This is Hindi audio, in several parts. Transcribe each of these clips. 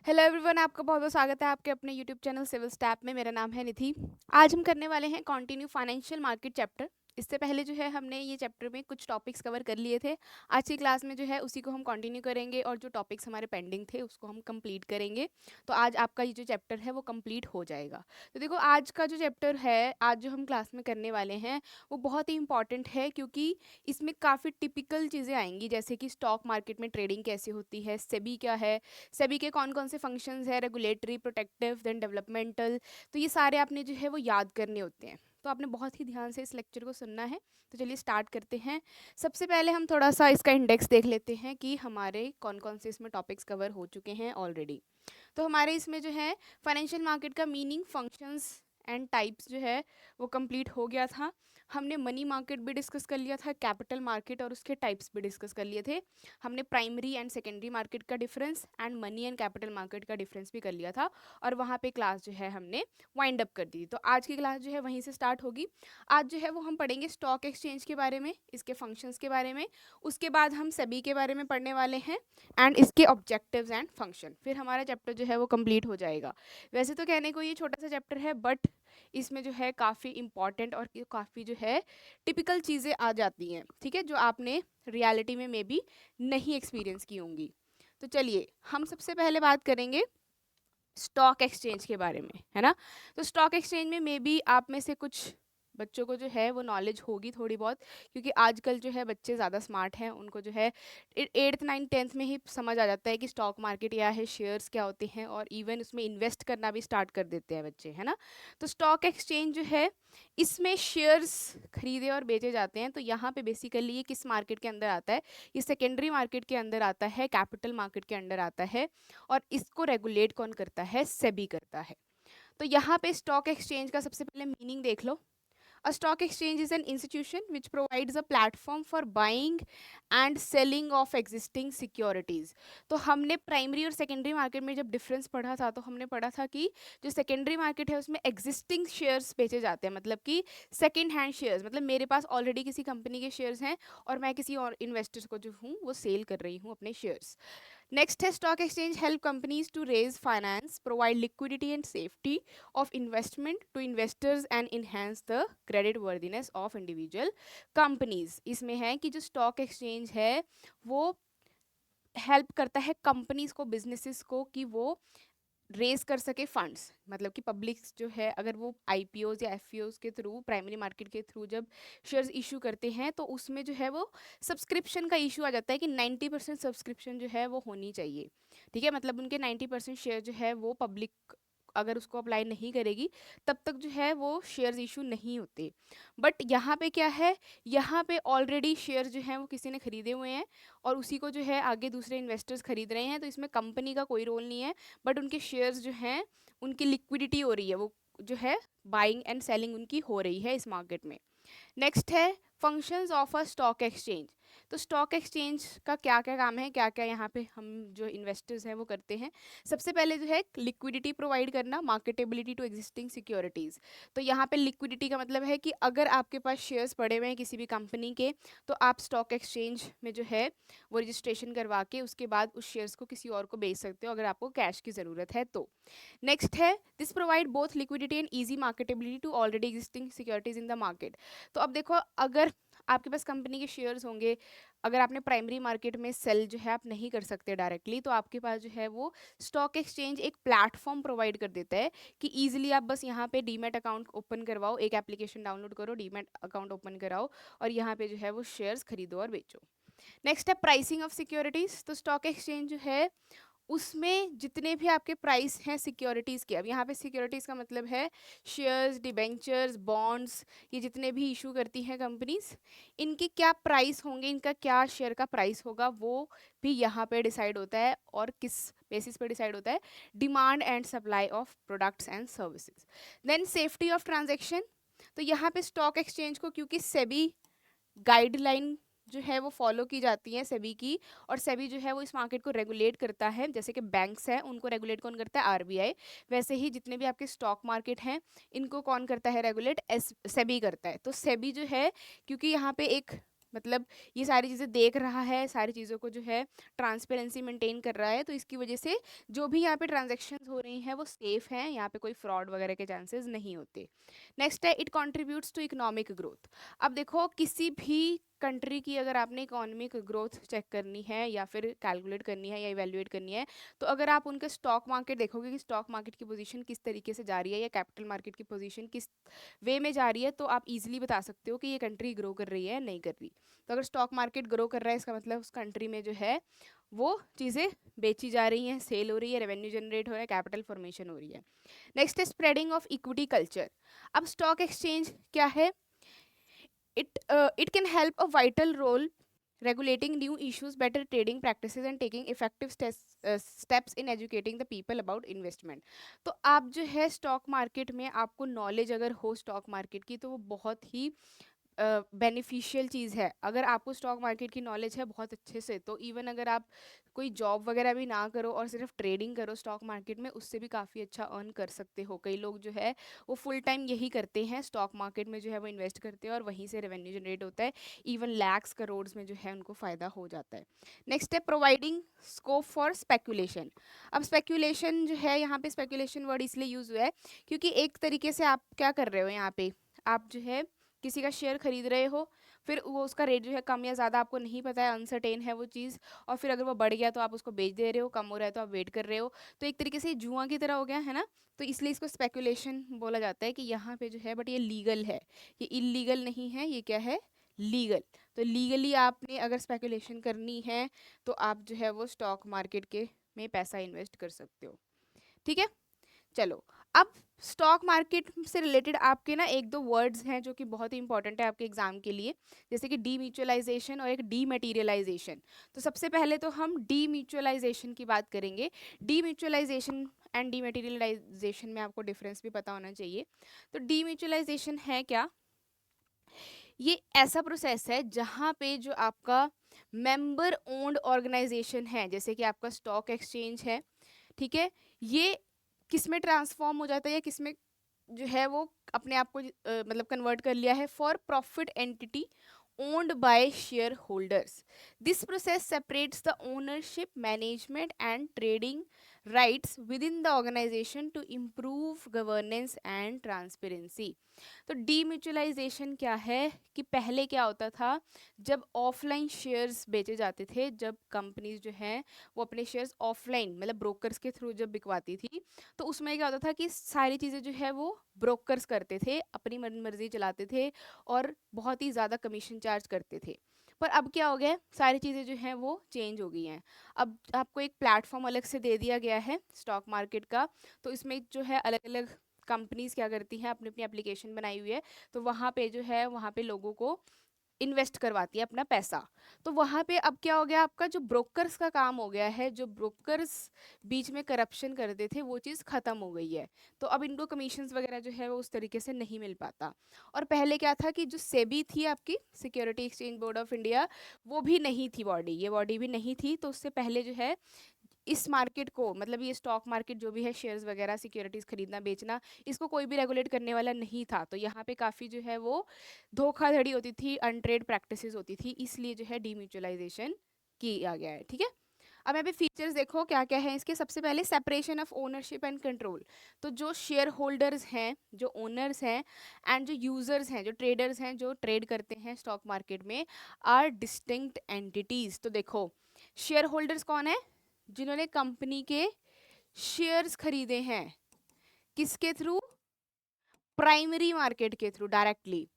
हेलो एवरीवन, आपका बहुत बहुत स्वागत है आपके अपने यूट्यूब चैनल सिविल स्टैप में। मेरा नाम है निधि। आज हम करने वाले हैं कंटिन्यू फाइनेंशियल मार्केट चैप्टर। इससे पहले जो है हमने ये चैप्टर में कुछ टॉपिक्स कवर कर लिए थे। आज की क्लास में जो है उसी को हम कंटिन्यू करेंगे और जो टॉपिक्स हमारे पेंडिंग थे उसको हम कंप्लीट करेंगे। तो आज आपका ये जो चैप्टर है वो कंप्लीट हो जाएगा। तो देखो, आज का जो चैप्टर है, आज जो हम क्लास में करने वाले हैं वो बहुत ही इंपॉर्टेंट है, क्योंकि इसमें काफ़ी टिपिकल चीज़ें आएंगी, जैसे कि स्टॉक मार्केट में ट्रेडिंग कैसे होती है, सेबी क्या है, सेबी के कौन कौन से फंक्शंस है, रेगुलेटरी, प्रोटेक्टिव, देन डेवलपमेंटल। तो ये सारे आपने जो है वो याद करने होते हैं। तो आपने बहुत ही ध्यान से इस लेक्चर को सुनना है। तो चलिए स्टार्ट करते हैं। सबसे पहले हम थोड़ा सा इसका इंडेक्स देख लेते हैं कि हमारे कौन कौन से इसमें टॉपिक्स कवर हो चुके हैं ऑलरेडी। तो हमारे इसमें जो है फाइनेंशियल मार्केट का मीनिंग, फंक्शंस एंड टाइप्स जो है वो कंप्लीट हो गया था। हमने मनी मार्केट भी डिस्कस कर लिया था, कैपिटल मार्केट और उसके टाइप्स भी डिस्कस कर लिए थे। हमने प्राइमरी एंड सेकेंडरी मार्केट का difference and money and capital market का डिफरेंस भी कर लिया था, और वहाँ पे क्लास जो है हमने वाइंड अप कर दी। तो आज की क्लास जो है वहीं से स्टार्ट होगी। आज जो है वो हम पढ़ेंगे स्टॉक एक्सचेंज के बारे में, इसके फंक्शंस के बारे में। उसके बाद हम सेबी के बारे में पढ़ने वाले हैं एंड इसके ऑब्जेक्टिव्स एंड फंक्शन। फिर हमारा चैप्टर जो है वो कंप्लीट हो जाएगा। वैसे तो कहने को ये छोटा सा चैप्टर है, बट इसमें जो है काफ़ी इंपॉर्टेंट और काफ़ी जो है टिपिकल चीज़ें आ जाती हैं, ठीक है, जो आपने रियलिटी में मे बी नहीं एक्सपीरियंस की होंगी। तो चलिए हम सबसे पहले बात करेंगे स्टॉक एक्सचेंज के बारे में, है ना। तो स्टॉक एक्सचेंज में मे बी आप में से कुछ बच्चों को जो है वो नॉलेज होगी थोड़ी बहुत, क्योंकि आजकल जो है बच्चे ज़्यादा स्मार्ट हैं, उनको जो है 8th 9th 10th में ही समझ आ जाता है कि स्टॉक मार्केट क्या है, शेयर्स क्या होते हैं, और इवन उसमें इन्वेस्ट करना भी स्टार्ट कर देते हैं बच्चे, है ना। तो स्टॉक एक्सचेंज जो है, इसमें शेयर्स खरीदे और बेचे जाते हैं। तो यहाँ पे बेसिकली ये किस मार्केट के अंदर आता है? ये सेकेंडरी मार्केट के अंदर आता है, कैपिटल मार्केट के अंदर आता है, और इसको रेगुलेट कौन करता है? सेबी करता है। तो यहाँ पे स्टॉक एक्सचेंज का सबसे पहले मीनिंग देख लो। A stock exchange is an institution which provides a platform for buying and selling of existing securities. तो हमने प्राइमरी और सेकेंडरी मार्केट में जब डिफरेंस पढ़ा था, तो हमने पढ़ा था कि जो सेकेंडरी मार्केट है उसमें एग्जिस्टिंग शेयर्स बेचे जाते हैं, मतलब कि सेकेंड हैंड शेयर्स, मतलब मेरे पास ऑलरेडी किसी कंपनी के शेयर्स हैं और मैं किसी और इन्वेस्टर्स को जो हूँ वो सेल कर रही हूँ अपने शेयर्स। नेक्स्ट है stock exchange help companies to raise finance, provide liquidity and safety of investment to investors and enhance the credit worthiness of individual companies। इसमें है कि जो स्टॉक एक्सचेंज है वो हेल्प करता है कंपनीज को, बिजनेसेस को, कि वो रेज कर सके फंड्स, मतलब कि पब्लिक जो है अगर वो आईपीओज या एफपीओज के थ्रू, प्राइमरी मार्केट के थ्रू जब शेयर्स इशू करते हैं, तो उसमें जो है वो सब्सक्रिप्शन का इशू आ जाता है कि 90% सब्सक्रिप्शन जो है वो होनी चाहिए, ठीक है। मतलब उनके 90% शेयर जो है वो पब्लिक अगर उसको अप्लाई नहीं करेगी तब तक जो है वो शेयर्स इशू नहीं होते। बट यहाँ पे क्या है, यहाँ पे ऑलरेडी शेयर जो हैं वो किसी ने खरीदे हुए हैं और उसी को जो है आगे दूसरे इन्वेस्टर्स खरीद रहे हैं, तो इसमें कंपनी का कोई रोल नहीं है, बट उनके शेयर्स जो हैं उनकी लिक्विडिटी हो रही है, वो जो है बाइंग एंड सेलिंग उनकी हो रही है इस मार्केट में। नेक्स्ट है functions of a stock exchange. तो स्टॉक एक्सचेंज का क्या क्या काम है, क्या क्या यहाँ पे हम जो इन्वेस्टर्स हैं वो करते हैं। सबसे पहले जो है लिक्विडिटी प्रोवाइड करना, मार्केटेबिलिटी टू एग्जिस्टिंग सिक्योरिटीज़। तो यहाँ पे लिक्विडिटी का मतलब है कि अगर आपके पास शेयर्स पड़े हुए हैं किसी भी कंपनी के, तो आप स्टॉक एक्सचेंज में जो है वो रजिस्ट्रेशन करवा के उसके बाद उस शेयर्स को किसी और को बेच सकते हो अगर आपको कैश की ज़रूरत है तो। नेक्स्ट है this provide both liquidity and easy marketability to already existing securities in the market. तो अब देखो, अगर आपके पास कंपनी के शेयर्स होंगे, अगर आपने प्राइमरी मार्केट में सेल जो है आप नहीं कर सकते डायरेक्टली, तो आपके पास जो है वो स्टॉक एक्सचेंज एक प्लेटफॉर्म प्रोवाइड कर देता है कि ईजिली आप बस यहाँ पे डीमैट अकाउंट ओपन करवाओ, एक एप्लीकेशन डाउनलोड करो, डीमैट अकाउंट ओपन कराओ और यहाँ पे जो है वो शेयर्स खरीदो और बेचो। नेक्स्ट है प्राइसिंग ऑफ सिक्योरिटीज। तो स्टॉक एक्सचेंज जो है उसमें जितने भी आपके प्राइस हैं सिक्योरिटीज़ के, अब यहाँ पे सिक्योरिटीज़ का मतलब है शेयर्स, डिबेंचर्स, बॉन्ड्स, ये जितने भी इशू करती हैं कंपनीज, इनके क्या प्राइस होंगे, इनका क्या शेयर का प्राइस होगा, वो भी यहाँ पे डिसाइड होता है। और किस बेसिस पे डिसाइड होता है? Demand and supply of products and services. Then safety of transaction. तो यहाँ पे स्टॉक एक्सचेंज को क्योंकि सेबी गाइडलाइन जो है वो फॉलो की जाती है सेबी की, और सेबी जो है वो इस मार्केट को रेगुलेट करता है, जैसे कि बैंक्स हैं उनको रेगुलेट कौन करता है? आरबीआई। वैसे ही जितने भी आपके स्टॉक मार्केट हैं इनको कौन करता है रेगुलेट? सेबी करता है। तो सेबी जो है, क्योंकि यहाँ पे एक मतलब ये सारी चीज़ें देख रहा है, सारी चीज़ों को जो है ट्रांसपेरेंसी मेंटेन कर रहा है, तो इसकी वजह से जो भी यहाँ पे ट्रांजेक्शन्स हो रही हैं वो सेफ हैं, यहाँ पे कोई फ्रॉड वगैरह के चांसेस नहीं होते। नेक्स्ट है it contributes to economic growth. अब देखो किसी भी कंट्री की अगर आपने इकोनॉमिक ग्रोथ चेक करनी है या फिर कैलकुलेट करनी है या इवेल्युएट करनी है, तो अगर आप उनके स्टॉक मार्केट देखोगे कि स्टॉक मार्केट की पोजीशन किस तरीके से जा रही है या कैपिटल मार्केट की पोजीशन किस वे में जा रही है, तो आप इजीली बता सकते हो कि ये कंट्री ग्रो कर रही है नहीं कर रही। तो अगर स्टॉक मार्केट ग्रो कर रहा है इसका मतलब उस कंट्री में जो है वो चीज़ें बेची जा रही हैं, सेल हो रही है, रेवेन्यू जनरेट हो रहा है, कैपिटल फॉर्मेशन हो रही है। नेक्स्ट है स्प्रेडिंग ऑफ इक्विटी कल्चर। अब स्टॉक एक्सचेंज क्या है? It can help a vital role regulating new issues, better trading practices and taking effective steps in educating the people about investment. तो आप जो है स्टॉक मार्केट में आपको नॉलेज अगर हो स्टॉक मार्केट की तो वो बहुत ही बेनिफिशियल चीज़ है। अगर आपको स्टॉक मार्केट की नॉलेज है बहुत अच्छे से, तो इवन अगर आप कोई जॉब वगैरह भी ना करो और सिर्फ ट्रेडिंग करो स्टॉक मार्केट में, उससे भी काफ़ी अच्छा अर्न कर सकते हो। कई लोग जो है वो फुल टाइम यही करते हैं, स्टॉक मार्केट में जो है वो इन्वेस्ट करते हैं और वहीं से रेवेन्यू जनरेट होता है। इवन लैक्स करोड्स में जो है उनको फ़ायदा हो जाता है। नेक्स्ट है प्रोवाइडिंग स्कोप फॉर स्पेकुलेशन। अब स्पेकुलेशन जो है, यहाँ पे स्पेकुलेशन वर्ड इसलिए यूज़ हुआ है क्योंकि एक तरीके से आप क्या कर रहे हो, यहाँ पे आप जो है किसी का शेयर खरीद रहे हो, फिर वो उसका रेट जो है कम या ज़्यादा आपको नहीं पता है, अनसर्टेन है वो चीज़, और फिर अगर वो बढ़ गया तो आप उसको बेच दे रहे हो, कम हो रहा है तो आप वेट कर रहे हो। तो एक तरीके से जुआ की तरह हो गया है ना, तो इसलिए इसको स्पेकुलेशन बोला जाता है कि यहाँ पे जो है, बट ये लीगल है, ये इलीगल नहीं है, ये क्या है, लीगल। तो लीगली आपने अगर स्पेकुलेशन करनी है तो आप जो है वो स्टॉक मार्केट के में पैसा इन्वेस्ट कर सकते हो। ठीक है, चलो अब स्टॉक मार्केट से रिलेटेड आपके ना एक दो वर्ड्स हैं जो कि बहुत ही इंपॉर्टेंट है आपके एग्जाम के लिए, जैसे कि डीम्यूचुअलाइजेशन और एक डीमैटेरियलाइजेशन। तो सबसे पहले तो हम डीम्यूचुअलाइजेशन की बात करेंगे। डीम्यूचुअलाइजेशन एंड डीमैटेरियलाइजेशन में आपको डिफरेंस भी पता होना चाहिए। तो डीम्यूचुअलाइजेशन है क्या? ये ऐसा प्रोसेस है जहाँ पे जो आपका मेंबर ओन्ड ऑर्गेनाइजेशन है, जैसे कि आपका स्टॉक एक्सचेंज है, ठीक है, ये किस में ट्रांसफॉर्म हो जाता है या किस में जो है वो अपने आप को मतलब कन्वर्ट कर लिया है, for profit entity owned by shareholders. This process separates the ownership, management and trading rights within the organization to improve governance and transparency. तो डीम्यूचुअलाइजेशन क्या है कि पहले क्या होता था, जब ऑफलाइन शेयर्स बेचे जाते थे, जब कंपनीज जो हैं वो अपने शेयर्स ऑफलाइन मतलब ब्रोकर्स के थ्रू जब बिकवाती थी, तो उसमें क्या होता था कि सारी चीज़ें जो है वो ब्रोकर्स करते थे, अपनी मर्जी चलाते थे और बहुत ही ज़्यादा कमीशन चार्ज करते थे। पर अब क्या हो गया है, सारी चीज़ें जो हैं वो चेंज हो गई हैं। अब आपको एक प्लेटफॉर्म अलग से दे दिया गया है स्टॉक मार्केट का, तो इसमें जो है अलग अलग कंपनीज क्या करती हैं, अपनी अपनी एप्लीकेशन बनाई हुई है, तो वहाँ पे जो है वहाँ पे लोगों को इन्वेस्ट करवाती है अपना पैसा। तो वहाँ पे अब क्या हो गया, आपका जो ब्रोकर्स का काम हो गया है, जो ब्रोकर्स बीच में करप्शन करते थे वो चीज़ ख़त्म हो गई है। तो अब इनको कमीशंस वगैरह जो है वो उस तरीके से नहीं मिल पाता। और पहले क्या था कि जो सेबी थी आपकी, security exchange board of India, वो भी नहीं थी बॉडी, ये बॉडी भी नहीं थी, तो उससे पहले जो है इस मार्केट को, मतलब ये स्टॉक मार्केट जो भी है, शेयर्स वगैरह सिक्योरिटीज खरीदना बेचना, इसको कोई भी रेगुलेट करने वाला नहीं था। तो यहाँ पे काफ़ी जो है वो धोखाधड़ी होती थी, अनट्रेड प्रैक्टिसेस होती थी, इसलिए जो है डीम्यूचुअलाइजेशन किया गया है। ठीक है, अब यहाँ पे फीचर्स देखो क्या क्या है इसके। सबसे पहले separation of ownership and control. तो जो शेयर होल्डर्स हैं, जो ओनर्स हैं, एंड जो यूजर्स हैं, जो ट्रेडर्स हैं, जो ट्रेड करते हैं स्टॉक मार्केट में, आर डिस्टिंक्ट एंटिटीज। तो देखो शेयर होल्डर्स कौन है, जिन्होंने कंपनी के शेयर्स खरीदे हैं, किसके थ्रू, प्राइमरी मार्केट के थ्रू डायरेक्टली।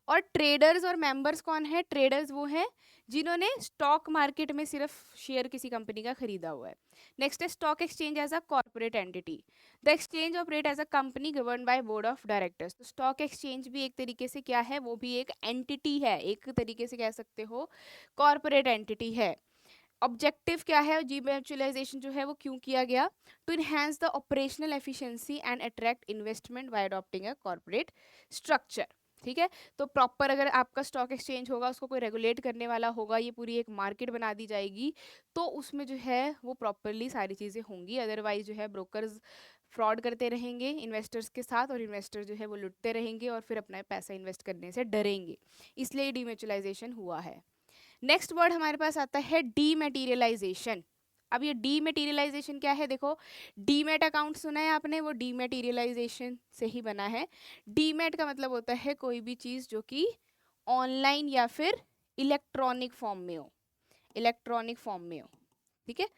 और ट्रेडर्स और मेंबर्स कौन है, ट्रेडर्स वो हैं जिन्होंने स्टॉक मार्केट में सिर्फ शेयर किसी कंपनी का खरीदा हुआ है। नेक्स्ट है stock exchange as a corporate entity. The exchange operate as a company govern by board of directors. तो स्टॉक एक्सचेंज भी एक तरीके से क्या है, वो भी एक एंटिटी है, एक तरीके से कह सकते हो कॉर्पोरेट एंटिटी है। ऑब्जेक्टिव क्या है, डीम्यूचुअलाइजेशन जो है वो क्यों किया गया, to enhance the operational efficiency and attract investment by adopting a corporate structure. ठीक है। तो प्रॉपर अगर आपका स्टॉक एक्सचेंज होगा, उसको कोई रेगुलेट करने वाला होगा, ये पूरी एक मार्केट बना दी जाएगी, तो उसमें जो है वो प्रॉपरली सारी चीज़ें होंगी। अदरवाइज जो है ब्रोकर्स फ्रॉड करते रहेंगे इन्वेस्टर्स के साथ, और इन्वेस्टर जो है वो लुटते रहेंगे और फिर अपना पैसा इन्वेस्ट करने से डरेंगे। इसलिए डीमेचुलाइजेशन हुआ है। नेक्स्ट वर्ड हमारे पास आता है डीमेटीरियलाइजेशन। अब ये डीमेटीरियलाइजेशन क्या है? देखो, डीमेट अकाउंट सुना है आपने, वो डीमेटीरियलाइजेशन से ही बना है। डीमेट का मतलब होता है कोई भी चीज़ जो कि ऑनलाइन या फिर इलेक्ट्रॉनिक फॉर्म में हो, इलेक्ट्रॉनिक फॉर्म में हो। ठीक है।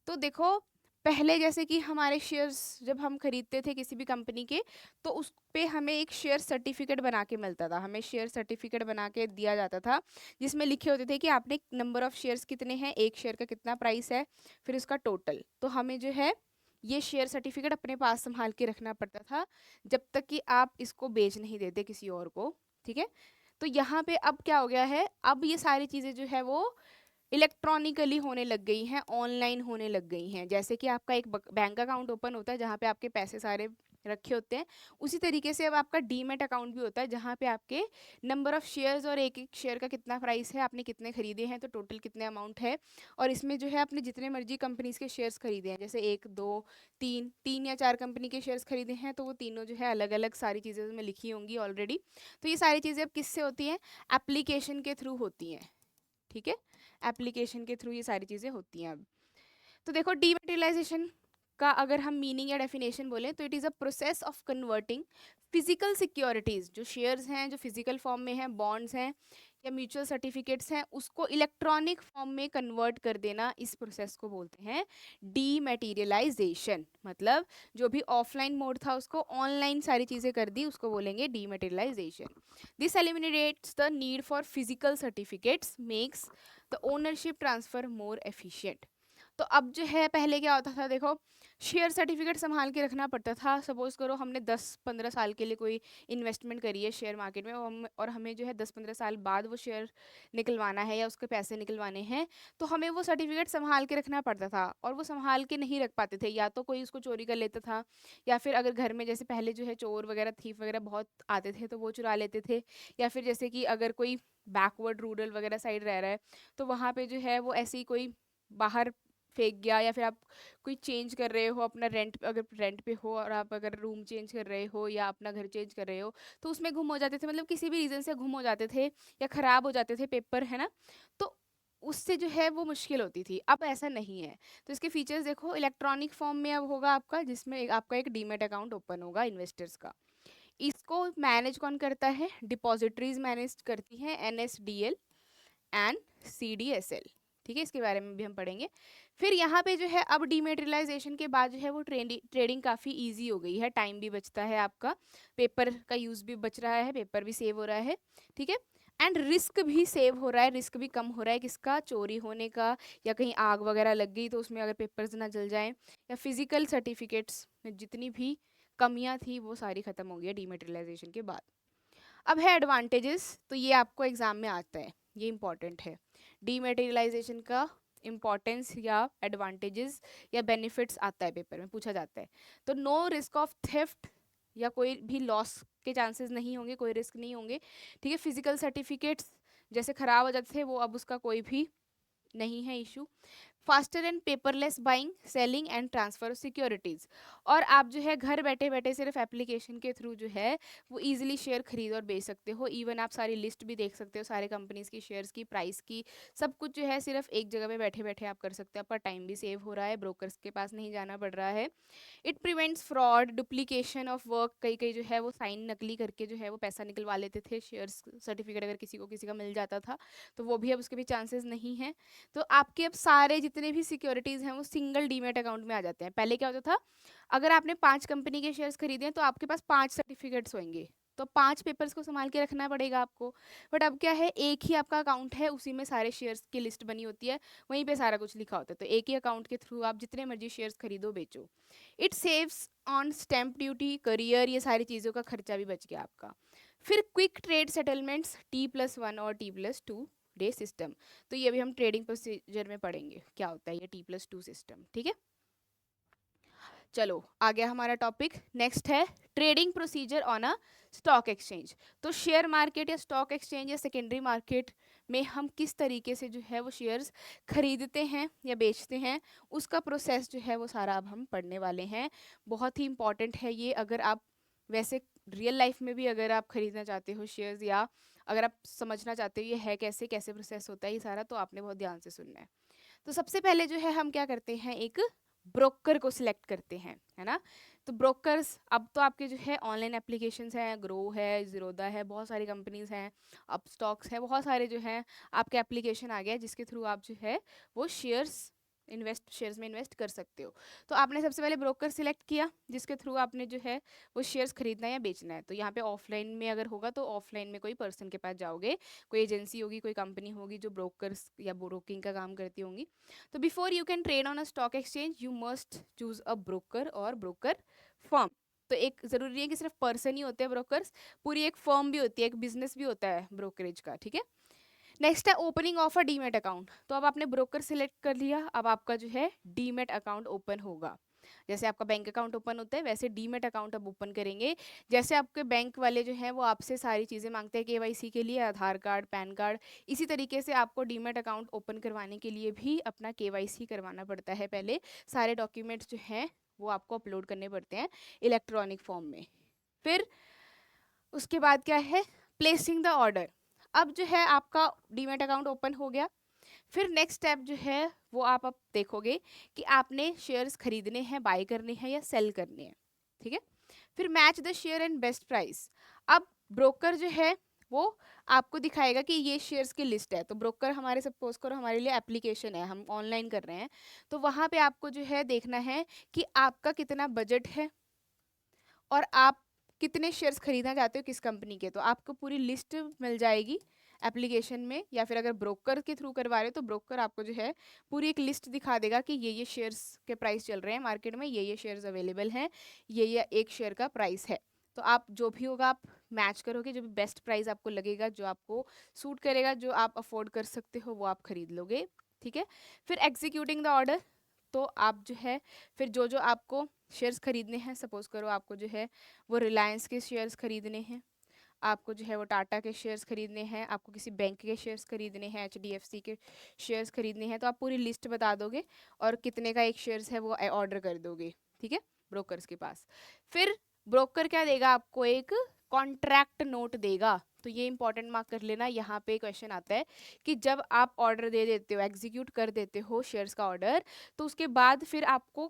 तो देखो, पहले जैसे कि हमारे शेयर्स जब हम खरीदते थे किसी भी कंपनी के, तो उस पे हमें एक शेयर सर्टिफिकेट बना के मिलता था, हमें शेयर सर्टिफिकेट बना के दिया जाता था, जिसमें लिखे होते थे कि आपने नंबर ऑफ शेयर्स कितने हैं, एक शेयर का कितना प्राइस है, फिर उसका टोटल। तो हमें जो है ये शेयर सर्टिफिकेट अपने पास संभाल के रखना पड़ता था जब तक कि आप इसको बेच नहीं देते किसी और को। ठीक है। तो यहाँ पे अब क्या हो गया है, अब ये सारी चीज़ें जो है वो इलेक्ट्रॉनिकली होने लग गई हैं, ऑनलाइन होने लग गई हैं। जैसे कि आपका एक बैंक अकाउंट ओपन होता है जहाँ पे आपके पैसे सारे रखे होते हैं, उसी तरीके से अब आपका डीमेट अकाउंट भी होता है जहाँ पे आपके नंबर ऑफ शेयर्स और एक एक शेयर का कितना प्राइस है, आपने कितने खरीदे हैं, तो टोटल कितने अमाउंट है, और इसमें जो है आपने जितने मर्जी कंपनीज के शेयर्स खरीदे हैं, जैसे एक दो तीन तीन या चार कंपनी के शेयर्स खरीदे हैं, तो वो तीनों जो है अलग अलग सारी चीज़ें उसमें लिखी होंगी ऑलरेडी। तो ये सारी चीज़ें अब किससे होती हैं? एप्लीकेशन के थ्रू होती हैं। ठीक है। एप्लीकेशन के थ्रू ये सारी चीज़ें होती हैं अब। तो देखो, डीमेटेरियलाइजेशन का अगर हम मीनिंग या डेफिनेशन बोलें तो it is a process of converting physical securities, जो शेयर्स हैं जो फिजिकल फॉर्म में हैं, बॉन्ड्स हैं या म्यूचुअल सर्टिफिकेट्स हैं, उसको इलेक्ट्रॉनिक फॉर्म में कन्वर्ट कर देना, इस प्रोसेस को बोलते हैं डीमेटीरियलाइजेशन। मतलब जो भी ऑफलाइन मोड था उसको ऑनलाइन सारी चीज़ें कर दी, उसको बोलेंगे dematerialisation. This eliminates the need for physical certificates, makes the ownership transfer more efficient. तो अब जो है, पहले क्या होता था, देखो, शेयर सर्टिफिकेट संभाल के रखना पड़ता था। सपोज करो हमने 10-15 साल के लिए कोई इन्वेस्टमेंट करी है शेयर मार्केट में, और हमें जो है 10-15 साल बाद वो शेयर निकलवाना है या उसके पैसे निकलवाने हैं, तो हमें वो सर्टिफिकेट संभाल के रखना पड़ता था, और वो संभाल के नहीं रख पाते थे, या तो कोई उसको चोरी कर लेता था, या फिर अगर घर में जैसे पहले जो है चोर वगैरह, थीफ वगैरह बहुत आते थे, तो वो चुरा लेते थे, या फिर जैसे कि अगर कोई बैकवर्ड रूरल वगैरह साइड रह रहा है, तो वहाँ पे जो है वो ऐसे ही कोई बाहर फेंक गया, या फिर आप कोई चेंज कर रहे हो अपना रेंट, अगर रेंट पे हो और आप अगर रूम चेंज कर रहे हो या अपना घर चेंज कर रहे हो, तो उसमें गुम हो जाते थे, मतलब किसी भी रीज़न से गुम हो जाते थे या ख़राब हो जाते थे पेपर, है ना। तो उससे जो है वो मुश्किल होती थी। अब ऐसा नहीं है। तो इसके फीचर्स देखो, इलेक्ट्रॉनिक फॉर्म में अब होगा आपका, जिसमें आपका एक डीमेट अकाउंट ओपन होगा इन्वेस्टर्स का। इसको मैनेज कौन करता है? डिपॉजिटरीज मैनेज करती हैं, NSDL एंड CDSL। ठीक है, इसके बारे में भी हम पढ़ेंगे। फिर यहाँ पे जो है अब डीमेटेरियलाइजेशन के बाद जो है वो ट्रेडिंग काफ़ी इजी हो गई है, टाइम भी बचता है आपका, पेपर का यूज़ भी बच रहा है, पेपर भी सेव हो रहा है। ठीक है। एंड रिस्क भी सेव हो रहा है, रिस्क भी कम हो रहा है, किसका? चोरी होने का, या कहीं आग वगैरह लग गई तो उसमें अगर पेपर्स ना जल जाएं, या फिजिकल सर्टिफिकेट्स में जितनी भी कमियां थी वो सारी ख़त्म हो गई है डीमेटेरियलाइजेशन के बाद। अब है एडवांटेजेस, तो ये आपको एग्जाम में आता है, ये इंपॉर्टेंट है। डीमेटेरियलाइजेशन का इम्पॉर्टेंस या एडवांटेजेस या बेनिफिट्स आता है, पेपर में पूछा जाता है। तो नो रिस्क ऑफ थेफ्ट, या कोई भी लॉस के चांसेस नहीं होंगे, कोई रिस्क नहीं होंगे। ठीक है। फिजिकल सर्टिफिकेट्स जैसे ख़राब हो जाते थे, वो अब उसका कोई भी नहीं है issue. Faster and paperless buying, selling and transfer of securities, और आप जो है घर बैठे बैठे सिर्फ एप्लीकेशन के थ्रू जो है वो इजीली शेयर खरीद और बेच सकते हो। इवन आप सारी लिस्ट भी देख सकते हो, सारे कंपनीज की शेयर्स की, प्राइस की, सब कुछ जो है सिर्फ एक जगह पे बैठे बैठे आप कर सकते हो। आपका टाइम भी सेव हो रहा है, ब्रोकर्स के पास नहीं जाना पड़ रहा है। It prevents fraud, duplication of work, कई कई जो है वो साइन नकली करके जो है वो पैसा निकलवा लेते थे, शेयर्स सर्टिफिकेट अगर किसी को किसी का मिल जाता था, तो वो भी अब उसके भी चांसेस नहीं हैं। तो आपके अब सारे जितने भी सिक्योरिटीज़ हैं वो सिंगल डीमेट अकाउंट में आ जाते हैं। पहले क्या होता था, अगर आपने 5 कंपनी के शेयर्स खरीदे हैं तो आपके पास 5 सर्टिफिकेट्स होंगे, तो 5 पेपर्स को संभाल के रखना पड़ेगा आपको। बट अब क्या है, एक ही आपका अकाउंट है, उसी में सारे शेयर्स की लिस्ट बनी होती है, वहीं पे सारा कुछ लिखा होता है, तो एक ही अकाउंट के थ्रू आप जितने मर्जी शेयर्स खरीदो बेचो। It saves on stamp duty, career, ये सारी चीज़ों का खर्चा भी बच गया आपका। फिर क्विक ट्रेड सेटलमेंट्स, T+1 और T+2 डे सिस्टम, तो ये भी हम ट्रेडिंग प्रोसीजर में पढ़ेंगे क्या होता है ये T+2 सिस्टम। ठीक है। चलो आ गया हमारा टॉपिक। नेक्स्ट है trading procedure on a stock exchange. तो शेयर मार्केट या स्टॉक एक्सचेंज या सेकेंडरी मार्केट में हम किस तरीके से जो है वो शेयर्स खरीदते हैं या बेचते हैं, उसका प्रोसेस जो है वो सारा अब हम पढ़ने वाले हैं। बहुत ही इंपॉर्टेंट है ये। अगर आप वैसे रियल लाइफ में भी अगर आप खरीदना चाहते हो शेयर्स, या अगर आप समझना चाहते हो ये है कैसे कैसे प्रोसेस होता है ये सारा, तो आपने बहुत ध्यान से सुनना है। तो सबसे पहले जो है हम क्या करते हैं, एक ब्रोकर को सिलेक्ट करते हैं, है ना। तो ब्रोकर्स अब तो आपके जो है ऑनलाइन एप्लीकेशंस हैं, ग्रो है, ज़ीरोदा है, बहुत सारी कंपनीज हैं, अब स्टॉक्स है, बहुत सारे जो हैं आपके एप्लीकेशन आ गया जिसके थ्रू आप जो है वो शेयर्स में इन्वेस्ट कर सकते हो। तो आपने सबसे पहले ब्रोकर सिलेक्ट किया जिसके थ्रू आपने जो है वो शेयर्स खरीदना है या बेचना है। तो यहाँ पे ऑफलाइन में अगर होगा तो ऑफलाइन में कोई पर्सन के पास जाओगे, कोई एजेंसी होगी, कोई कंपनी होगी जो ब्रोकर्स या ब्रोकिंग का काम करती होंगी। तो before you can trade on a stock exchange you must choose a broker और ब्रोकर फर्म। तो एक ज़रूरी नहीं है कि सिर्फ पर्सन ही होते हैं ब्रोकर्स, पूरी एक फर्म भी होती है, एक बिजनेस भी होता है ब्रोकरेज का, ठीक है। नेक्स्ट है opening of a demat account. तो अब आपने ब्रोकर सिलेक्ट कर लिया, अब आपका जो है डीमेट अकाउंट ओपन होगा। जैसे आपका बैंक अकाउंट ओपन होता है वैसे डीमेट अकाउंट अब ओपन करेंगे। जैसे आपके बैंक वाले जो हैं वो आपसे सारी चीज़ें मांगते हैं केवाईसी के लिए, आधार कार्ड, पैन कार्ड, इसी तरीके से आपको डीमेट अकाउंट ओपन करवाने के लिए भी अपना केवाईसी करवाना पड़ता है। पहले सारे डॉक्यूमेंट्स जो हैं वो आपको अपलोड करने पड़ते हैं इलेक्ट्रॉनिक फॉर्म में। फिर उसके बाद क्या है, प्लेसिंग द ऑर्डर। अब जो है आपका डीमेट अकाउंट ओपन हो गया। फिर नेक्स्ट स्टेप जो है वो आप अब देखोगे कि आपने शेयर्स खरीदने हैं, बाय करने हैं या सेल करने हैं, ठीक है। फिर match the share and best price. अब ब्रोकर जो है वो आपको दिखाएगा कि ये शेयर्स की लिस्ट है। तो ब्रोकर हमारे सपोज करो हमारे लिए एप्लीकेशन है, हम ऑनलाइन कर रहे हैं, तो वहाँ पे आपको जो है देखना है कि आपका कितना बजट है और आप कितने शेयर्स खरीदना चाहते हो किस कंपनी के। तो आपको पूरी लिस्ट मिल जाएगी एप्लीकेशन में, या फिर अगर ब्रोकर के थ्रू करवा रहे हो तो ब्रोकर आपको जो है पूरी एक लिस्ट दिखा देगा कि ये शेयर्स के प्राइस चल रहे हैं मार्केट में, ये शेयर्स अवेलेबल हैं, ये एक शेयर का प्राइस है। तो आप जो भी होगा आप मैच करोगे, जो भी बेस्ट प्राइस आपको लगेगा, जो आपको सूट करेगा, जो आप अफोर्ड कर सकते हो वो आप खरीद लोगे, ठीक है। फिर एग्जीक्यूटिंग द ऑर्डर। तो आप जो है फिर जो जो आपको शेयर्स खरीदने हैं, सपोज करो आपको जो है वो रिलायंस के शेयर्स खरीदने हैं, आपको जो है वो टाटा के शेयर्स खरीदने हैं, आपको किसी बैंक के शेयर्स खरीदने हैं, HDFC के शेयर्स खरीदने हैं, तो आप पूरी लिस्ट बता दोगे और कितने का एक शेयर्स है वो ऑर्डर कर दोगे, ठीक है, ब्रोकर्स के पास। फिर ब्रोकर क्या देगा आपको, एक कॉन्ट्रैक्ट नोट देगा। तो ये इंपॉर्टेंट मार्क कर लेना, यहाँ पे क्वेश्चन आता है कि जब आप ऑर्डर दे देते हो, एग्जीक्यूट कर देते हो शेयर्स का ऑर्डर, तो उसके बाद फिर आपको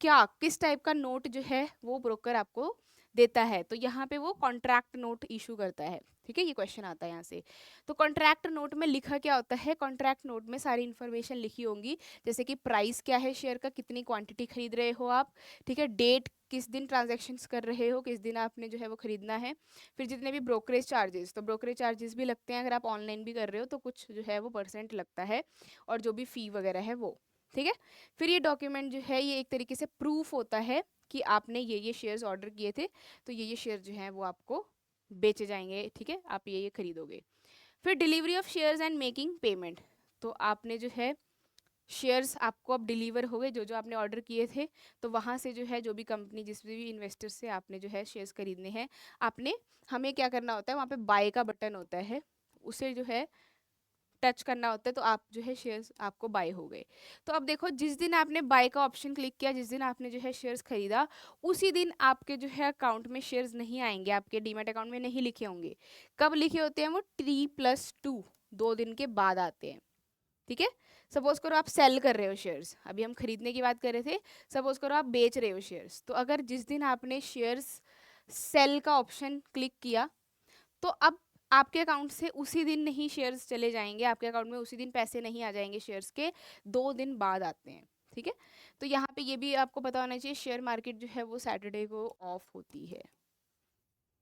क्या किस टाइप का नोट जो है वो ब्रोकर आपको देता है। तो यहाँ पे वो कॉन्ट्रैक्ट नोट इशू करता है, ठीक है, ये क्वेश्चन आता है यहाँ से। तो कॉन्ट्रैक्ट नोट में लिखा क्या होता है, कॉन्ट्रैक्ट नोट में सारी इन्फॉर्मेशन लिखी होंगी, जैसे कि प्राइस क्या है शेयर का, कितनी क्वांटिटी खरीद रहे हो आप, ठीक है, डेट किस दिन ट्रांजैक्शंस कर रहे हो, किस दिन आपने जो है वो खरीदना है, फिर जितने भी ब्रोकरेज चार्जेस, तो ब्रोकरेज चार्जेस भी लगते हैं अगर आप ऑनलाइन भी कर रहे हो तो कुछ जो है वो परसेंट लगता है, और जो भी फ़ी वगैरह है वो, ठीक है। फिर ये डॉक्यूमेंट जो है ये एक तरीके से प्रूफ होता है कि आपने ये शेयर्स ऑर्डर किए थे, तो ये शेयर जो हैं वो आपको बेचे जाएंगे, ठीक है, आप ये खरीदोगे। फिर delivery of shares and making payment. तो आपने जो है शेयर्स आपको अब डिलीवर हो गए, जो जो आपने ऑर्डर किए थे, तो वहाँ से जो है जो भी कंपनी जिस भी इन्वेस्टर से आपने जो है शेयर्स खरीदने हैं, आपने हमें क्या करना होता है, वहाँ पे बाय का बटन होता है, उसे जो है टच करना होता है, तो आप जो है शेयर्स आपको बाय हो गए। तो अब देखो जिस दिन आपने बाय का ऑप्शन क्लिक किया, जिस दिन आपने जो है शेयर्स खरीदा, उसी दिन आपके जो है अकाउंट में शेयर्स नहीं आएंगे, आपके डीमैट अकाउंट में नहीं लिखे होंगे। कब लिखे होते हैं वो, T+2 2 दिन के बाद आते हैं, ठीक है। सपोज करो आप सेल कर रहे हो शेयर्स, अभी हम खरीदने की बात कर रहे थे, सपोज करो आप बेच रहे हो शेयर्स, तो अगर जिस दिन आपने शेयर्स सेल का ऑप्शन क्लिक किया, तो अब आपके अकाउंट से उसी दिन नहीं शेयर्स चले जाएंगे, आपके अकाउंट में उसी दिन पैसे नहीं आ जाएंगे शेयर्स के, 2 दिन बाद आते हैं, ठीक है। तो यहाँ पे ये भी आपको पता होना चाहिए, शेयर मार्केट जो है वो सैटरडे को ऑफ होती है,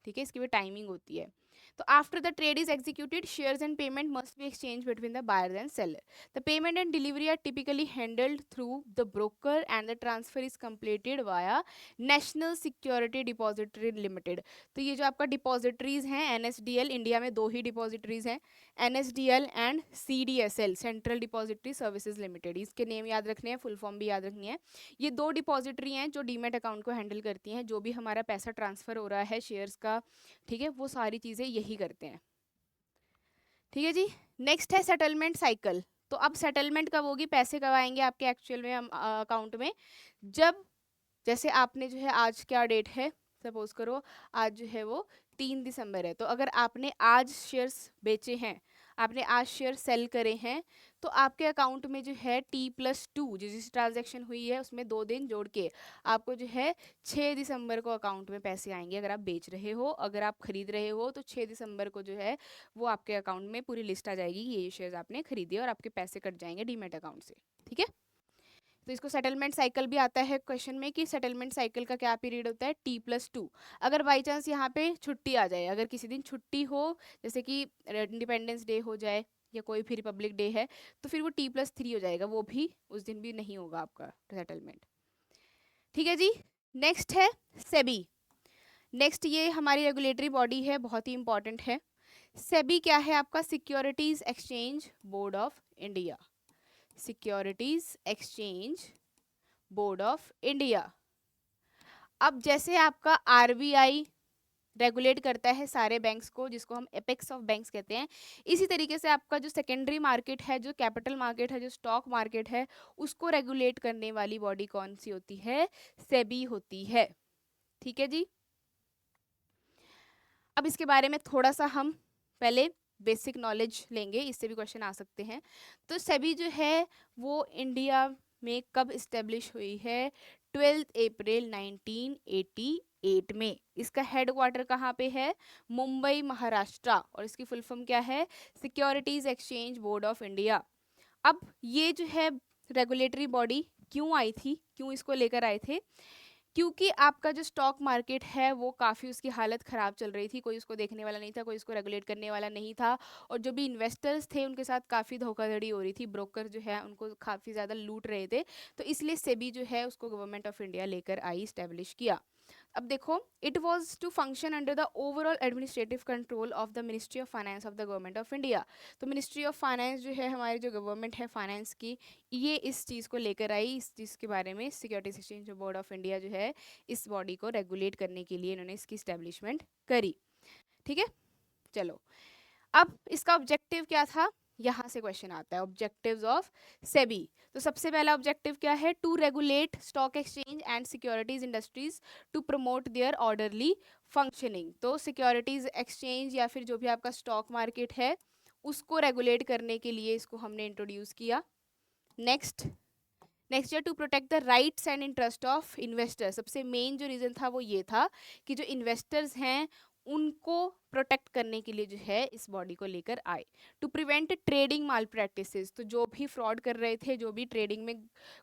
ठीक है, इसकी भी टाइमिंग होती है। तो after the trade is executed shares and payment must be exchange between the buyer and seller. The payment and delivery are typically handled through the broker and the transfer is completed via national security depository limited. तो ये जो आपका डिपॉजिटरीज हैं एनएसडीएल, इंडिया में 2 ही डिपॉजिटरीज हैं, NSDL and CDSL, central depository services limited. इसके नेम याद रखने हैं, फुल फॉर्म भी याद रखनी है. ये 2 डिपॉजिटरी हैं जो डीमेट अकाउंट को हैंडल करती हैं. जो भी हमारा पैसा ट्रांसफर हो रहा है शेयर्स का, ठीक है, वो सारी चीज़ें यही करते हैं. ठीक है जी. नेक्स्ट है सेटलमेंट साइकिल. तो अब सेटलमेंट कब होगी, पैसे कब आएंगे आपके एक्चुअल में अकाउंट में, जब जैसे आपने जो है आज क्या डेट है, सपोज करो आज जो है वो 3 दिसंबर है. तो अगर आपने आज शेयर्स बेचे हैं, आपने आज शेयर सेल करे हैं, तो आपके अकाउंट में जो है T+2 जिस ट्रांजैक्शन हुई है उसमें 2 दिन जोड़ के आपको जो है 6 दिसंबर को अकाउंट में पैसे आएंगे. अगर आप बेच रहे हो, अगर आप खरीद रहे हो, तो 6 दिसंबर को जो है वो आपके अकाउंट में पूरी लिस्ट आ जाएगी, ये शेयर्स आपने खरीदे और आपके पैसे कट जाएंगे डीमेट अकाउंट से. ठीक है. तो इसको सेटलमेंट साइकिल भी आता है क्वेश्चन में कि सेटलमेंट साइकिल का क्या पीरियड होता है, T+2. अगर बाई चांस यहाँ पे छुट्टी आ जाए, अगर किसी दिन छुट्टी हो, जैसे कि इंडिपेंडेंस डे हो जाए या कोई भी रिपब्लिक डे है, तो फिर वो T+3 हो जाएगा, वो भी उस दिन भी नहीं होगा आपका सेटलमेंट. ठीक है जी. नेक्स्ट है सेबी. नेक्स्ट ये हमारी रेगुलेटरी बॉडी है, बहुत ही इंपॉर्टेंट है. सेबी क्या है आपका, securities exchange board of India. Securities exchange board of India. अब जैसे आपका आरबीआई रेगुलेट करता है सारे बैंक्स को, जिसको हम एपेक्स ऑफ बैंक्स कहते हैं, इसी तरीके से आपका जो सेकेंडरी मार्केट है, जो कैपिटल मार्केट है, जो स्टॉक मार्केट है, उसको रेगुलेट करने वाली बॉडी कौन सी होती है, सेबी होती है. ठीक है जी. अब इसके बारे में थोड़ा सा हम पहले बेसिक नॉलेज लेंगे, इससे भी क्वेश्चन आ सकते हैं. तो सेबी जो है वो इंडिया में कब इस्टेब्लिश हुई है, 12 अप्रैल 1988 में. इसका हेडक्वार्टर कहाँ पे है, मुंबई महाराष्ट्र, और इसकी फुल फॉर्म क्या है, securities exchange board of India. अब ये जो है रेगुलेटरी बॉडी क्यों आई थी, क्यों इसको लेकर आए थे, क्योंकि आपका जो स्टॉक मार्केट है वो काफ़ी उसकी हालत ख़राब चल रही थी, कोई उसको देखने वाला नहीं था, कोई उसको रेगुलेट करने वाला नहीं था, और जो भी इन्वेस्टर्स थे उनके साथ काफ़ी धोखाधड़ी हो रही थी, ब्रोकर जो है उनको काफ़ी ज़्यादा लूट रहे थे. तो इसलिए सेबी जो है उसको गवर्नमेंट ऑफ इंडिया लेकर आई, इस्टेब्लिश किया. अब देखो, it was to function under the overall administrative control of the ministry of finance of the government of India. तो मिनिस्ट्री ऑफ फाइनेंस जो है हमारी जो गवर्नमेंट है फाइनेंस की, ये इस चीज़ को लेकर आई, इस चीज़ के बारे में securities exchange board of India जो है इस बॉडी को रेगुलेट करने के लिए इन्होंने इसकी इस्टेब्लिशमेंट करी. ठीक है. चलो, अब इसका ऑब्जेक्टिव क्या था, यहाँ से क्वेश्चन आता है, ऑब्जेक्टिव्स ऑफ सेबी. तो सबसे पहला ऑब्जेक्टिव क्या है, to regulate stock exchange and securities industries to promote their orderly functioning. तो सिक्योरिटीज एक्सचेंज या फिर जो भी आपका स्टॉक मार्केट है उसको रेगुलेट करने के लिए इसको हमने इंट्रोड्यूस किया. Next year to protect the rights and interest of investors. सबसे मेन जो रीज़न था वो ये था कि जो इन्वेस्टर्स हैं उनको प्रोटेक्ट करने के लिए जो है इस बॉडी को लेकर आए. To prevent trading malpractices. तो जो भी फ्रॉड कर रहे थे, जो भी ट्रेडिंग में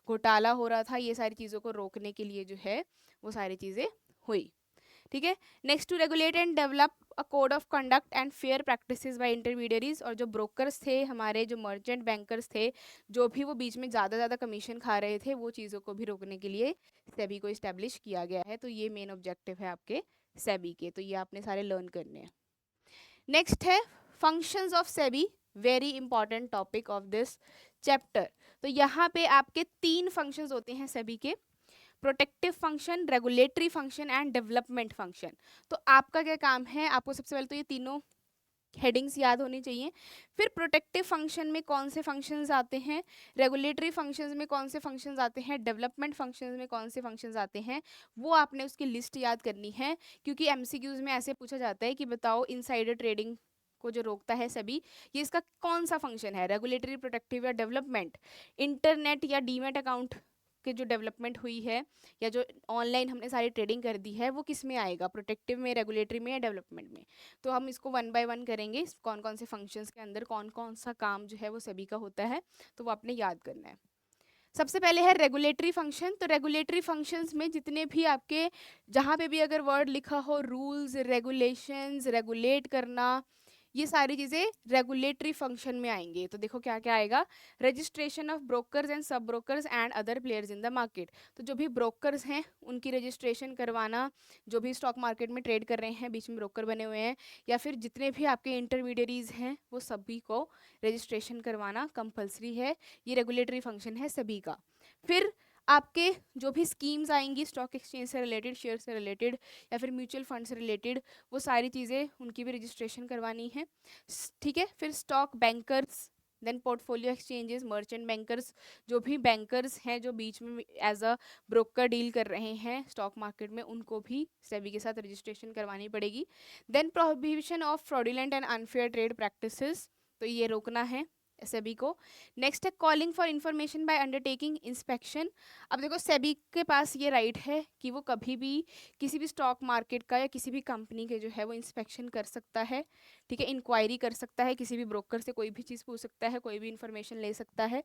घोटाला हो रहा था, ये सारी चीज़ों को रोकने के लिए जो है वो सारी चीज़ें हुई. ठीक है. Next, to regulate and develop a code of conduct and fair practices by intermediaries. और जो ब्रोकर्स थे हमारे, जो मर्चेंट बैंकर्स थे, जो भी वो बीच में ज़्यादा कमीशन खा रहे थे, वो चीज़ों को भी रोकने के लिए सेबी को इस्टेब्लिश किया गया है. तो ये मेन ऑब्जेक्टिव है आपके सेबी के, तो ये आपने सारे लर्न करने हैं. नेक्स्ट है functions of SEBI, very important topic of this chapter. तो यहाँ पे आपके 3 फंक्शंस होते हैं सेबी के, protective function, regulatory function and development function. तो आपका क्या काम है, आपको सबसे पहले तो ये तीनों हेडिंग्स याद होनी चाहिए. फिर प्रोटेक्टिव फंक्शन में कौन से फंक्शंस आते हैं, रेगुलेटरी फंक्शंस में कौन से फंक्शंस आते हैं, डेवलपमेंट फंक्शंस में कौन से फंक्शंस आते हैं, वो आपने उसकी लिस्ट याद करनी है. क्योंकि एमसीक्यूज में ऐसे पूछा जाता है कि बताओ इनसाइडर ट्रेडिंग को जो रोकता है सभी, ये इसका कौन सा फंक्शन है, रेगुलेटरी, प्रोटेक्टिव या डेवलपमेंट. इंटरनेट या डीमेट अकाउंट की जो डेवलपमेंट हुई है या जो ऑनलाइन हमने सारी ट्रेडिंग कर दी है, वो किस में आएगा, प्रोटेक्टिव में, रेगुलेटरी में या डेवलपमेंट में. तो हम इसको 1 बाय 1 करेंगे, कौन कौन से फंक्शंस के अंदर कौन कौन सा काम जो है वो सभी का होता है, तो वो आपने याद करना है. सबसे पहले है रेगुलेटरी फंक्शन। तो रेगुलेटरी फंक्शंस में जितने भी आपके, जहाँ पे भी अगर वर्ड लिखा हो रूल्स, रेगुलेशंस, रेगुलेट करना, ये सारी चीज़ें रेगुलेटरी फंक्शन में आएंगे। तो देखो क्या क्या आएगा, रजिस्ट्रेशन ऑफ ब्रोकर्स एंड सब brokers and other players in the market. तो जो भी ब्रोकर्स हैं उनकी रजिस्ट्रेशन करवाना, जो भी स्टॉक मार्केट में ट्रेड कर रहे हैं, बीच में ब्रोकर बने हुए हैं, या फिर जितने भी आपके इंटरमीडियरीज हैं वो सभी को रजिस्ट्रेशन करवाना कंपलसरी है। ये रेगुलेटरी फंक्शन है सभी का। फिर आपके जो भी स्कीम्स आएंगी स्टॉक एक्सचेंज से रिलेटेड, शेयर से रिलेटेड, या फिर म्यूचुअल फंड से रिलेटेड, वो सारी चीज़ें उनकी भी रजिस्ट्रेशन करवानी है। ठीक है। फिर stock bankers, then portfolio exchanges, merchant bankers, जो भी बैंकर्स हैं जो बीच में एज अ ब्रोकर डील कर रहे हैं स्टॉक मार्केट में, उनको भी सेबी के साथ रजिस्ट्रेशन करवानी पड़ेगी। Then prohibition of fraudulent and unfair trade practices, तो ये रोकना है सेबी को। नेक्स्ट है calling for information by undertaking inspection. अब देखो सेबी के पास ये राइट है कि वो कभी भी किसी भी स्टॉक मार्केट का या किसी भी कंपनी के जो है वो इंस्पेक्शन कर सकता है। ठीक है, इंक्वायरी कर सकता है, किसी भी ब्रोकर से कोई भी चीज़ पूछ सकता है, कोई भी इंफॉर्मेशन ले सकता है।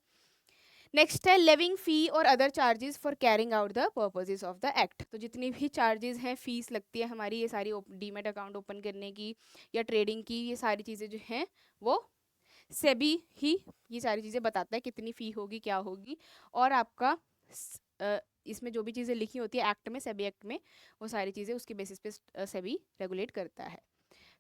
नेक्स्ट है लेविंग फी और other charges for carrying out the purposes of the act. तो जितनी भी चार्जेस हैं, फीस लगती है हमारी, ये सारी डीमेट अकाउंट ओपन करने की या ट्रेडिंग की, ये सारी चीज़ें जो हैं वो सेबी ही ये सारी चीज़ें बताता है कितनी फ़ी होगी, क्या होगी। और आपका इसमें जो भी चीज़ें लिखी होती है एक्ट में, सेबी एक्ट में, वो सारी चीज़ें उसके बेसिस पे सेबी रेगुलेट करता है।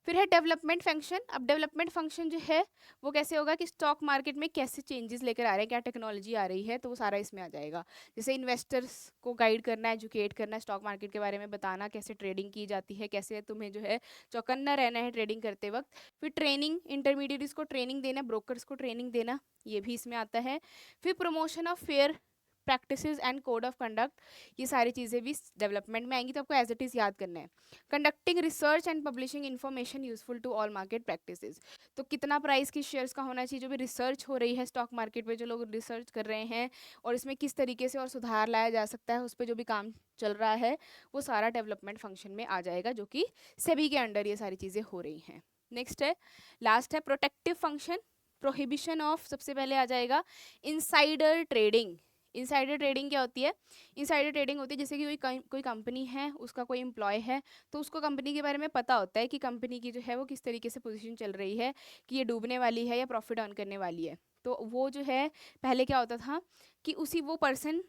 फिर है डेवलपमेंट फंक्शन। अब डेवलपमेंट फंक्शन जो है वो कैसे होगा कि स्टॉक मार्केट में कैसे चेंजेस लेकर आ रहे हैं, क्या टेक्नोलॉजी आ रही है, तो वो सारा इसमें आ जाएगा। जैसे इन्वेस्टर्स को गाइड करना, एजुकेट करना, स्टॉक मार्केट के बारे में बताना, कैसे ट्रेडिंग की जाती है, कैसे तुम्हें जो है चौकन्ना रहना है ट्रेडिंग करते वक्त। फिर ट्रेनिंग, इंटरमीडिएट्स को ट्रेनिंग देना, ब्रोकर्स को ट्रेनिंग देना, ये भी इसमें आता है। फिर promotion of fair practices and code of conduct, ये सारी चीज़ें भी डेवलपमेंट में आएंगी, तो आपको एज इट इज़ याद करना है। Conducting research and publishing information useful to all market practices, तो कितना प्राइस किस शेयर्स का होना चाहिए, जो भी रिसर्च हो रही है स्टॉक मार्केट पे, जो लोग रिसर्च कर रहे हैं, और इसमें किस तरीके से और सुधार लाया जा सकता है, उस पर जो भी काम चल रहा है, वो सारा डेवलपमेंट फंक्शन में आ जाएगा, जो कि सेबी के अंडर ये सारी चीज़ें हो रही हैं। नेक्स्ट है, लास्ट है प्रोटेक्टिव फंक्शन। प्रोहिबिशन ऑफ सबसे पहले आ जाएगा इनसाइडर ट्रेडिंग। इनसाइडर ट्रेडिंग क्या होती है? इनसाइडर ट्रेडिंग होती है जैसे कि कोई कंपनी है, उसका कोई एम्प्लॉय है, तो उसको कंपनी के बारे में पता होता है कि कंपनी की जो है वो किस तरीके से पोजीशन चल रही है, कि ये डूबने वाली है या प्रॉफिट अर्न करने वाली है। तो वो जो है पहले क्या होता था कि वो पर्सन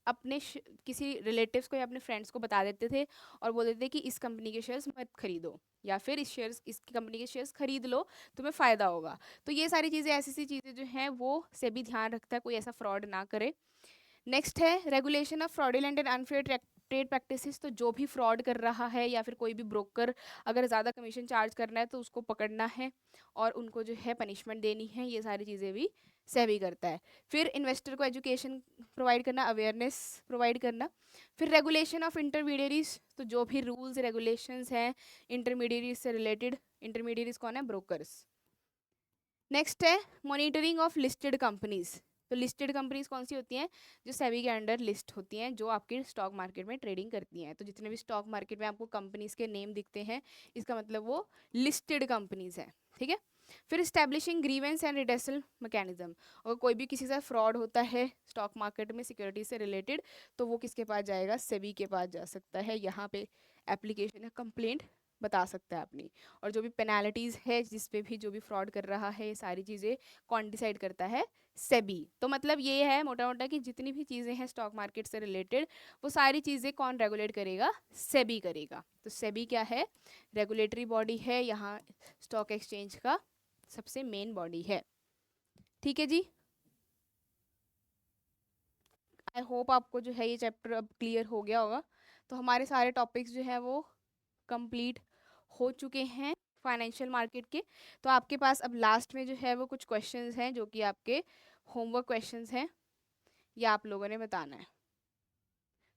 अपने किसी रिलेटिव्स को या अपने फ्रेंड्स को बता देते थे और बोल देते थे कि इस कंपनी के शेयर्स मत खरीदो, या फिर इस कंपनी के शेयर्स खरीद लो, तुम्हें फ़ायदा होगा। तो ये सारी चीज़ें, ऐसी सी चीज़ें जो हैं वो सेबी ध्यान रखता है कोई ऐसा फ्रॉड ना करे। नेक्स्ट है regulation of fraudulent and unfair trade practices. तो जो भी फ्रॉड कर रहा है या फिर कोई भी ब्रोकर अगर ज़्यादा कमीशन चार्ज करना है तो उसको पकड़ना है और उनको जो है पनिशमेंट देनी है, ये सारी चीज़ें भी सेबी करता है। फिर इन्वेस्टर को एजुकेशन प्रोवाइड करना, अवेयरनेस प्रोवाइड करना। फिर रेगुलेशन ऑफ इंटरमीडियरीज, तो जो भी रूल्स रेगुलेशंस हैं इंटरमीडियरीज से रिलेटेड, इंटरमीडियरीज कौन है? ब्रोकर्स। नेक्स्ट है मॉनिटरिंग ऑफ लिस्टेड कंपनीज। तो लिस्टेड कंपनीज कौन सी होती हैं? जो सेबी के अंडर लिस्ट होती हैं, जो आपके स्टॉक मार्केट में ट्रेडिंग करती हैं। तो जितने भी स्टॉक मार्केट में आपको कंपनीज के नेम दिखते हैं, इसका मतलब वो लिस्टेड कंपनीज हैं। ठीक है। फिर establishing grievance and redressal mechanism, और कोई भी किसी से फ्रॉड होता है स्टॉक मार्केट में सिक्योरिटी से रिलेटेड, तो वो किसके पास जाएगा? सेबी के पास जा सकता है। यहाँ पे एप्लीकेशन या कंप्लेंट बता सकता है अपनी। और जो भी पेनाल्टीज़ है जिस पे भी जो भी फ्रॉड कर रहा है, ये सारी चीज़ें कौन डिसाइड करता है? सेबी। तो मतलब ये है मोटा मोटा कि जितनी भी चीज़ें हैं स्टॉक मार्केट से रिलेटेड, वो सारी चीज़ें कौन रेगुलेट करेगा? सेबी करेगा। तो सेबी क्या है? रेगुलेटरी बॉडी है, यहाँ स्टॉक एक्सचेंज का सबसे मेन बॉडी है। ठीक है जी, आई होप आपको जो है ये चैप्टर अब क्लियर हो गया होगा। तो हमारे सारे टॉपिक्स जो है वो कंप्लीट हो चुके हैं फाइनेंशियल मार्केट के। तो आपके पास अब लास्ट में जो है वो कुछ क्वेश्चंस हैं जो कि आपके होमवर्क क्वेश्चंस हैं, ये आप लोगों ने बताना है।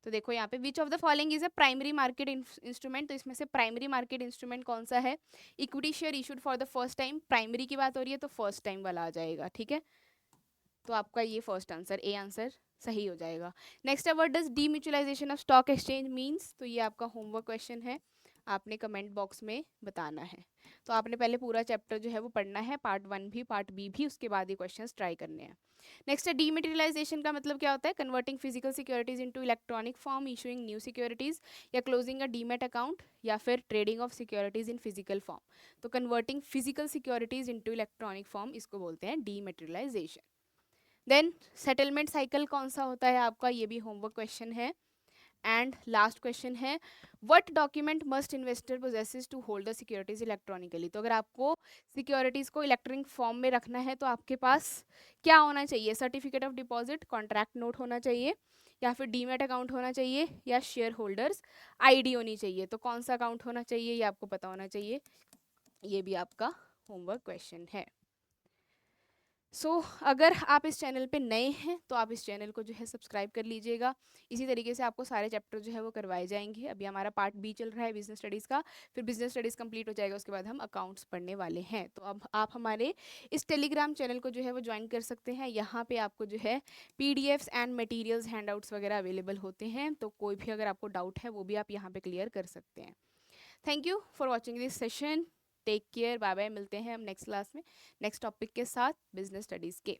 तो देखो यहाँ पे which of the following is a primary market instrument. तो इसमें से प्राइमरी मार्केट इंस्ट्रूमेंट कौन सा है? Equity share issued for the first time, primary की बात हो रही है तो फर्स्ट टाइम वाला आ जाएगा। ठीक है, तो आपका ये फर्स्ट आंसर, ए आंसर सही हो जाएगा। नेक्स्ट है what does demutualisation of stock exchange means. तो ये आपका होमवर्क क्वेश्चन है, आपने कमेंट बॉक्स में बताना है। तो आपने पहले पूरा चैप्टर जो है वो पढ़ना है, पार्ट 1 भी पार्ट बी भी, उसके बाद ये क्वेश्चंस ट्राई करने हैं। नेक्स्ट है डीमेटेरियलाइजेशन का मतलब क्या होता है? Converting physical securities into electronic form, issuing new securities, या क्लोजिंग अ डीमेट अकाउंट, या फिर trading of securities in physical form. तो converting physical securities into electronic form, इसको बोलते हैं डीमेटेरियलाइजेशन। देन सेटलमेंट साइकिल कौन सा होता है आपका, ये भी होमवर्क क्वेश्चन है। एंड लास्ट क्वेश्चन है, what document must investor possesses to hold the securities electronically. तो अगर आपको सिक्योरिटीज को इलेक्ट्रॉनिक फॉर्म में रखना है तो आपके पास क्या होना चाहिए? Certificate of deposit, contract note होना चाहिए, या फिर डीमेट अकाउंट होना चाहिए, या शेयर होल्डर्स आईडी होनी चाहिए। तो कौन सा अकाउंट होना चाहिए ये आपको पता होना चाहिए। ये भी आपका होमवर्क क्वेश्चन है। अगर आप इस चैनल पे नए हैं तो आप इस चैनल को जो है सब्सक्राइब कर लीजिएगा। इसी तरीके से आपको सारे चैप्टर जो है वो करवाए जाएंगे। अभी हमारा पार्ट बी चल रहा है बिजनेस स्टडीज़ का, फिर बिजनेस स्टडीज़ कंप्लीट हो जाएगा, उसके बाद हम अकाउंट्स पढ़ने वाले हैं। तो अब आप हमारे इस टेलीग्राम चैनल को जो है वो ज्वाइन कर सकते हैं। यहाँ पर आपको जो है PDFs एंड मटीरियल्स, हैंडआउट्स वगैरह अवेलेबल होते हैं। तो कोई भी अगर आपको डाउट है वो भी आप यहाँ पर क्लियर कर सकते हैं। Thank you for watching this session. Take care, bye bye. मिलते हैं हम नेक्स्ट क्लास में नेक्स्ट टॉपिक के साथ बिजनेस स्टडीज़ के।